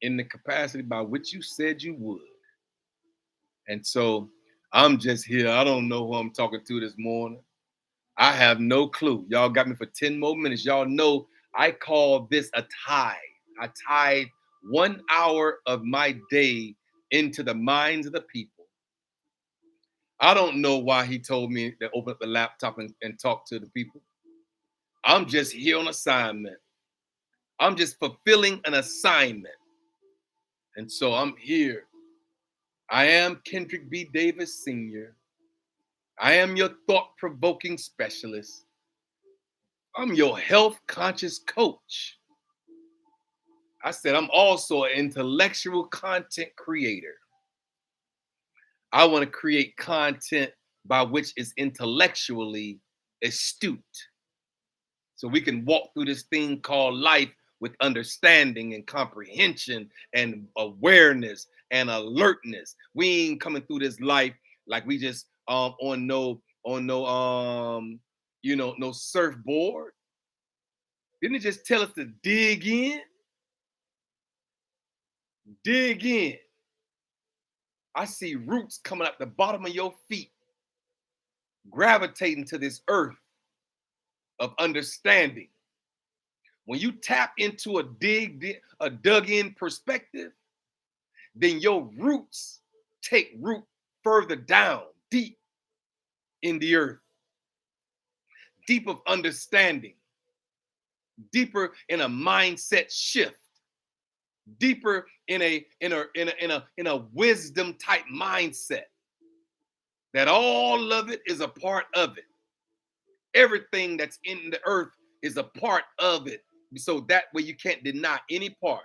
in the capacity by which you said you would. And so I'm just here. I don't know who I'm talking to this morning. I have no clue. Y'all got me for 10 more minutes. Y'all know I call this a tithe. I tithe 1 hour of my day into the minds of the people. I don't know why he told me to open up the laptop and talk to the people. I'm just here on assignment. I'm just fulfilling an assignment. And so I'm here. I am Kendrick B. Davis Sr. I am your thought-provoking specialist. I'm your health-conscious coach. I said I'm also an intellectual content creator. I want to create content by which is intellectually astute. So we can walk through this thing called life with understanding and comprehension and awareness and alertness. We ain't coming through this life like we just on no no surfboard. Didn't it just tell us to dig in? Dig in. I see roots coming out the bottom of your feet, gravitating to this earth of understanding. When you tap into a dug in perspective, then your roots take root further down, deep in the earth, deep of understanding, deeper in a mindset shift, deeper in a wisdom type mindset. That all of it is a part of it. Everything that's in the earth is a part of it. So that way you can't deny any part.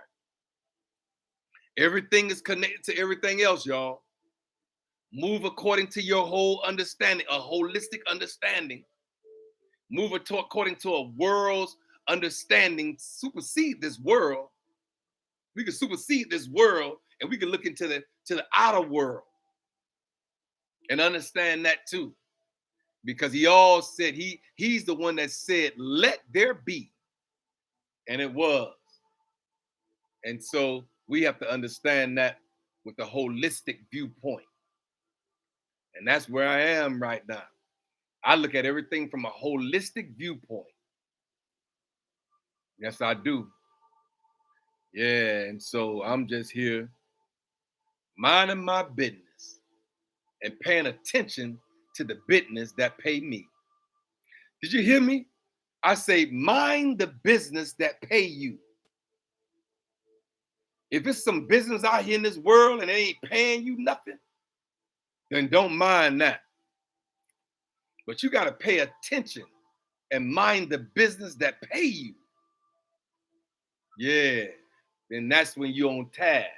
Everything is connected to everything else, y'all. Move according to your whole understanding, a holistic understanding. Move according to a world's understanding. Supersede this world. We can supersede this world, and we can look into the outer world and understand that too. Because he all said he's the one that said, "Let there be," and it was. And so we have to understand that with a holistic viewpoint. And that's where I am right now. I look at everything from a holistic viewpoint. Yes, I do. Yeah, and so I'm just here minding my business and paying attention to the business that pay me. Did you hear me? I say mind the business that pay you. If it's some business out here in this world and it ain't paying you nothing, then don't mind that. But you got to pay attention and mind the business that pay you. Yeah, then that's when you're on task.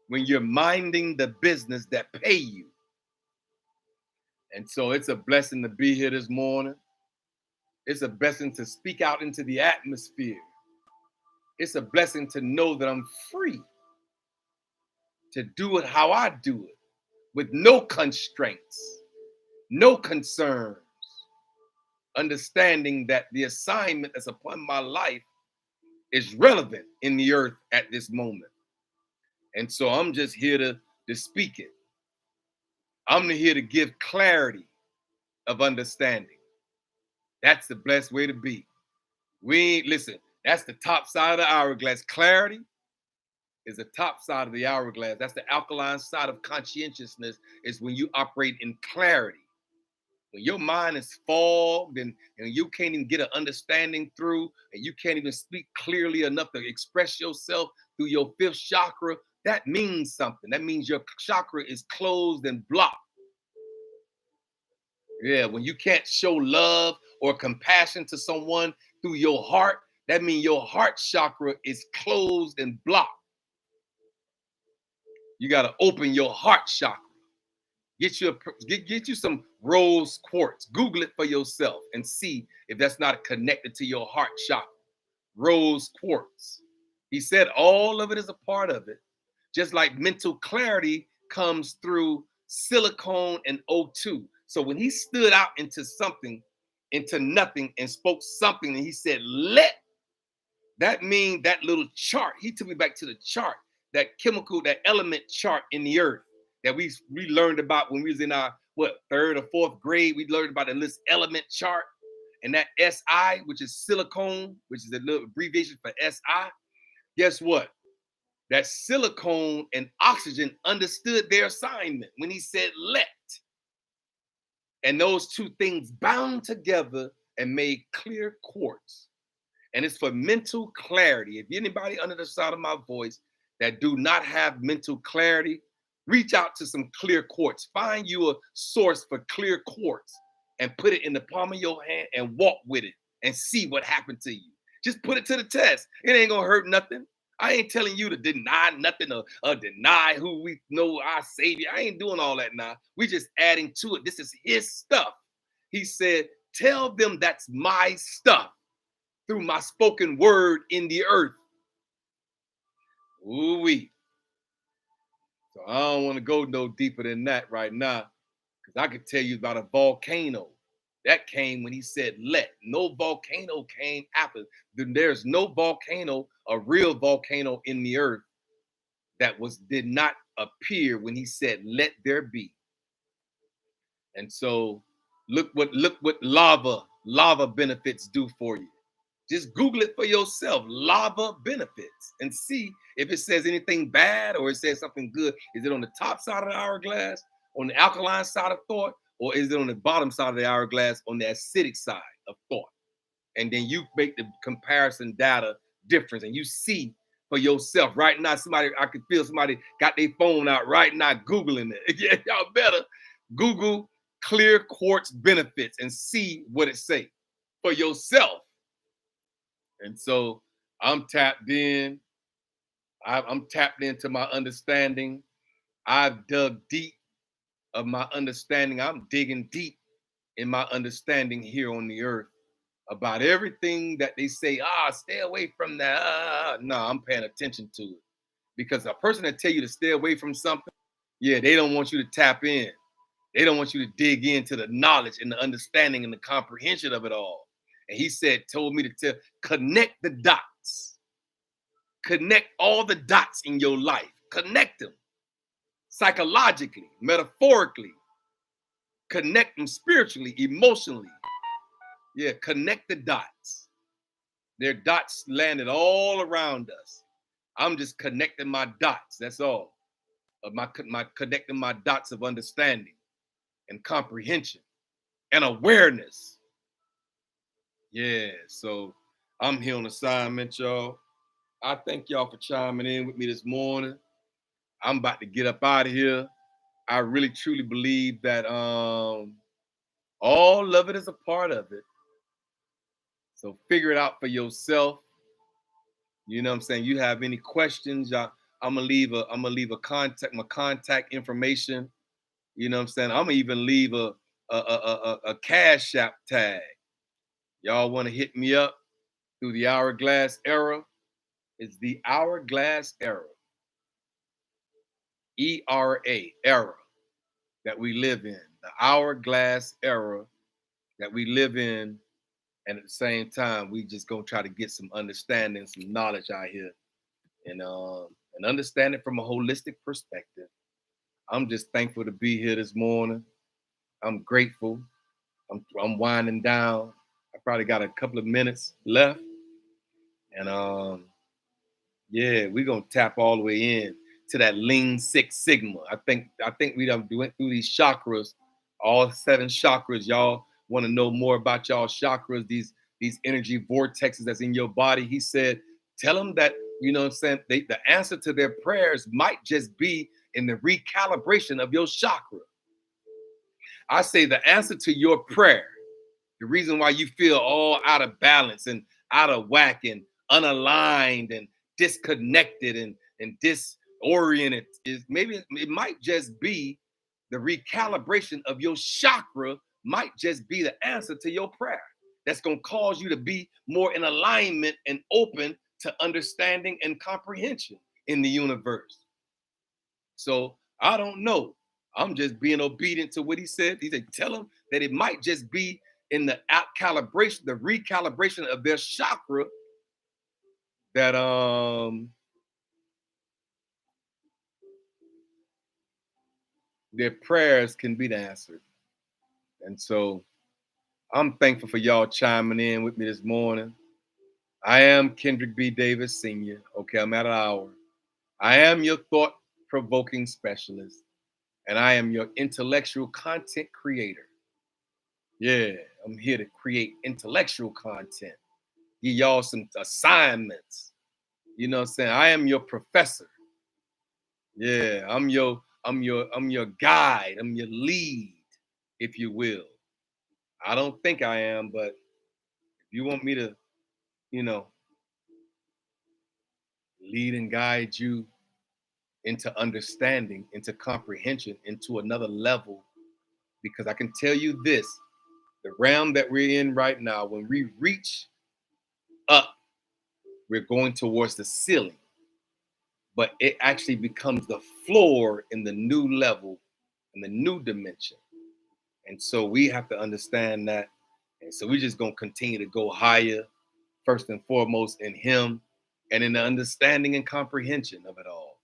When you're minding the business that pay you. And so it's a blessing to be here this morning. It's a blessing to speak out into the atmosphere. It's a blessing to know that I'm free to do it how I do it, with no constraints, no concerns, understanding that the assignment that's upon my life is relevant in the earth at this moment. And so I'm just here to speak it. I'm here to give clarity of understanding. That's the blessed way to be. Listen, that's the top side of the hourglass. Clarity is the top side of the hourglass. That's the alkaline side of conscientiousness, is when you operate in clarity. When your mind is fogged and you can't even get an understanding through, and you can't even speak clearly enough to express yourself through your fifth chakra, that means something. That means your chakra is closed and blocked. Yeah, when you can't show love or compassion to someone through your heart, that means your heart chakra is closed and blocked. You got to open your heart chakra. Get you some rose quartz. Google it for yourself and see if that's not connected to your heart chakra. Rose quartz. He said all of it is a part of it. Just like mental clarity comes through silicone and O2. So when he stood out into something into nothing and spoke something, and he said, let. That means that little chart. He took me back to the chart, that chemical, that element chart in the earth that we learned about when we was in our third or fourth grade. We learned about this element chart, and that SI, which is silicone, which is a little abbreviation for SI. Guess what? That silicone and oxygen understood their assignment when he said let. And those two things bound together and made clear quartz. And it's for mental clarity. If anybody under the sound of my voice that do not have mental clarity, reach out to some clear quartz. Find you a source for clear quartz and put it in the palm of your hand and walk with it and see what happened to you. Just put it to the test. It ain't gonna hurt nothing. I ain't telling you to deny nothing or deny who we know our Savior. I ain't doing all that now. We just adding to it. This is his stuff. He said, tell them that's my stuff through my spoken word in the earth. Ooh-wee. So I don't want to go no deeper than that right now, because I could tell you about a volcano. That came when he said let. No volcano came after. There's no volcano, a real volcano in the earth that did not appear when he said let there be. And so look what lava benefits do for you. Just Google it for yourself, lava benefits, and see if it says anything bad or it says something good. Is it on the top side of the hourglass, on the alkaline side of thought, or is it on the bottom side of the hourglass, on the acidic side of thought? And then you make the comparison data difference, and you see for yourself. Right now, I can feel somebody got their phone out right now, Googling it. Yeah, y'all better Google clear quartz benefits and see what it say for yourself. And so I'm tapped in. I'm tapped into my understanding. I've dug deep of my understanding. I'm digging deep in my understanding here on the earth about everything that they say, stay away from that. No, I'm paying attention to it. Because a person that tell you to stay away from something, yeah, they don't want you to tap in. They don't want you to dig into the knowledge and the understanding and the comprehension of it all. And he told me to connect the dots. Connect all the dots in your life. Connect them psychologically, metaphorically. Connect them spiritually, emotionally. Yeah, connect the dots. There are dots landed all around us. I'm just connecting my dots. That's all. My connecting my dots of understanding and comprehension and awareness. Yeah, so I'm here on assignment, y'all. I thank y'all for chiming in with me this morning. I'm about to get up out of here. I really truly believe that all of it is a part of it. So figure it out for yourself. You know what I'm saying? You have any questions, I'm gonna leave my contact information. You know what I'm saying? I'm gonna even leave a Cash App tag. Y'all want to hit me up through the Hourglass Era? It's the Hourglass Era. Era that we live in. The Hourglass Era that we live in. And at the same time, we just gonna try to get some understanding, some knowledge out here, and understand it from a holistic perspective. I'm just thankful to be here this morning. I'm grateful. I'm winding down. I probably got a couple of minutes left, and yeah, we're gonna tap all the way in to that Lean Six Sigma. I think we done went through these chakras, all 7 chakras. Y'all want to know more about y'all chakras, these energy vortexes that's in your body. He said, tell them that, you know what I'm saying, the answer to their prayers might just be in the recalibration of your chakra. I say the answer to your prayer, the reason why you feel all out of balance and out of whack and unaligned and disconnected and disoriented, is maybe it might just be the recalibration of your chakra, might just be the answer to your prayer. That's going to cause you to be more in alignment and open to understanding and comprehension in the universe. So I don't know. I'm just being obedient to what he said. He said, tell him that it might just be in the calibration, the recalibration of their chakra, that their prayers can be answered. And so I'm thankful for y'all chiming in with me this morning. I am Kendrick B. Davis Sr. Okay, I'm at an hour. I am your thought-provoking specialist, and I am your intellectual content creator. Yeah, I'm here to create intellectual content, give y'all some assignments. You know what I'm saying? I am your professor. Yeah, I'm your guide. I'm your lead, if you will. I don't think I am, but if you want me to, you know, lead and guide you into understanding, into comprehension, into another level, because I can tell you this, the realm that we're in right now, when we reach up, we're going towards the ceiling, but it actually becomes the floor in the new level, in the new dimension. And so we have to understand that. And so we're just going to continue to go higher, first and foremost in Him and in the understanding and comprehension of it all.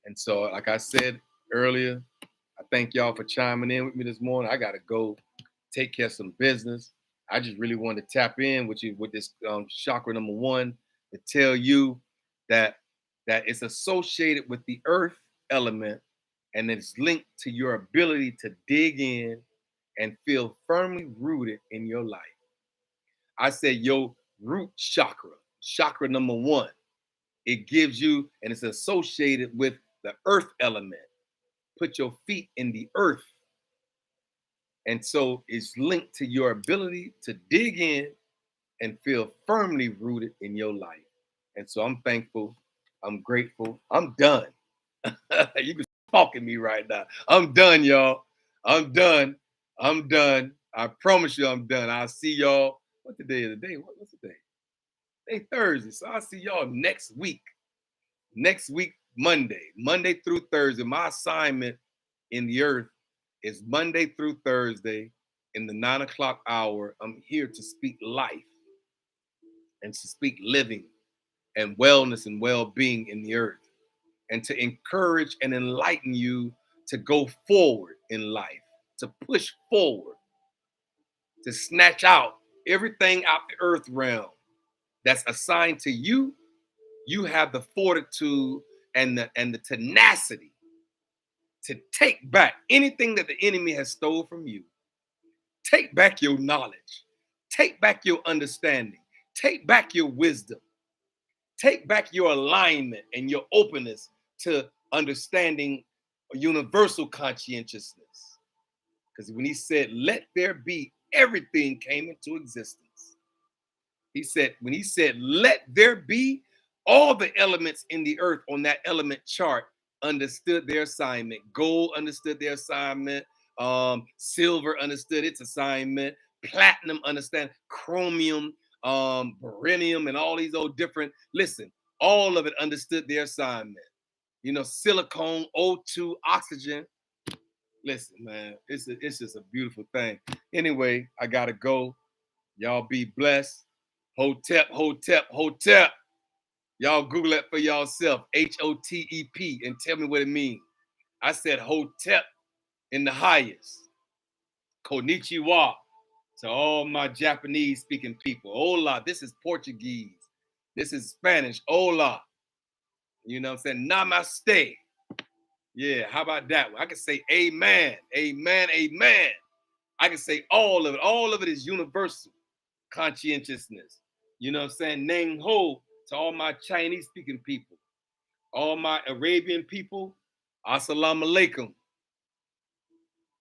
And so, like I said earlier, I thank y'all for chiming in with me this morning. I got to go take care of some business. I just really wanted to tap in with you with this chakra number 1 to tell you that it's associated with the earth element, and it's linked to your ability to dig in and feel firmly rooted in your life. I said your root chakra number 1. It gives you, and it's associated with the earth element. Put your feet in the earth. And so it's linked to your ability to dig in and feel firmly rooted in your life. And so I'm thankful. I'm grateful. I'm done. You can talk at me right now. I'm done, y'all. I'm done. I'm done. I promise you I'm done. I'll see y'all. What the day is the day? What's the day? Day Thursday. So I'll see y'all next week. Next week, Monday through Thursday. My assignment in the earth is Monday through Thursday in the 9 o'clock hour. I'm here to speak life and to speak living and wellness and well-being in the earth, and to encourage and enlighten you to go forward in life, to push forward, to snatch out everything out the earth realm that's assigned to you. You have the fortitude and the tenacity to take back anything that the enemy has stole from you. Take back your knowledge. Take back your understanding. Take back your wisdom. Take back your alignment and your openness to understanding universal conscientiousness. Because when he said, let there be, everything came into existence. When he said, let there be, all the elements in the earth on that element chart understood their assignment. Gold understood their assignment. Silver understood its assignment. Platinum understand. Chromium, beryllium, and all these old different. Listen, all of it understood their assignment. You know, silicone, O2, oxygen. Listen, man, it's just a beautiful thing. Anyway, I gotta go. Y'all be blessed. Hotep, Hotep, Hotep. Y'all Google it for yourself. Hotep, and tell me what it means. I said Hotep in the highest. Konnichiwa to all my Japanese speaking people. Hola, this is Portuguese. This is Spanish. Hola. You know what I'm saying? Namaste. Yeah, how about that one? I can say amen, amen, amen. I can say all of it. All of it is universal conscientiousness. You know what I'm saying? Neng ho to all my Chinese speaking people, all my Arabian people. Assalamu alaikum.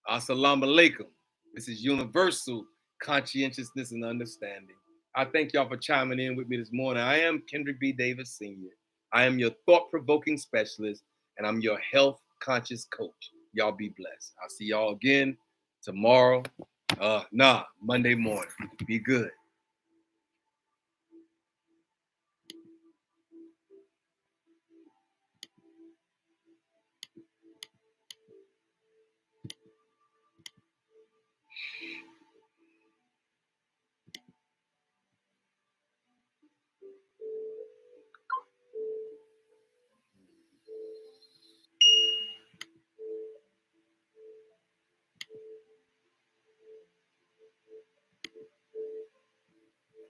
Assalamu alaikum. This is universal conscientiousness and understanding. I thank y'all for chiming in with me this morning. I am Kendrick B. Davis Sr. I am your thought-provoking specialist, and I'm your health conscious coach. Y'all be blessed. I'll see y'all again tomorrow. Monday morning. Be good.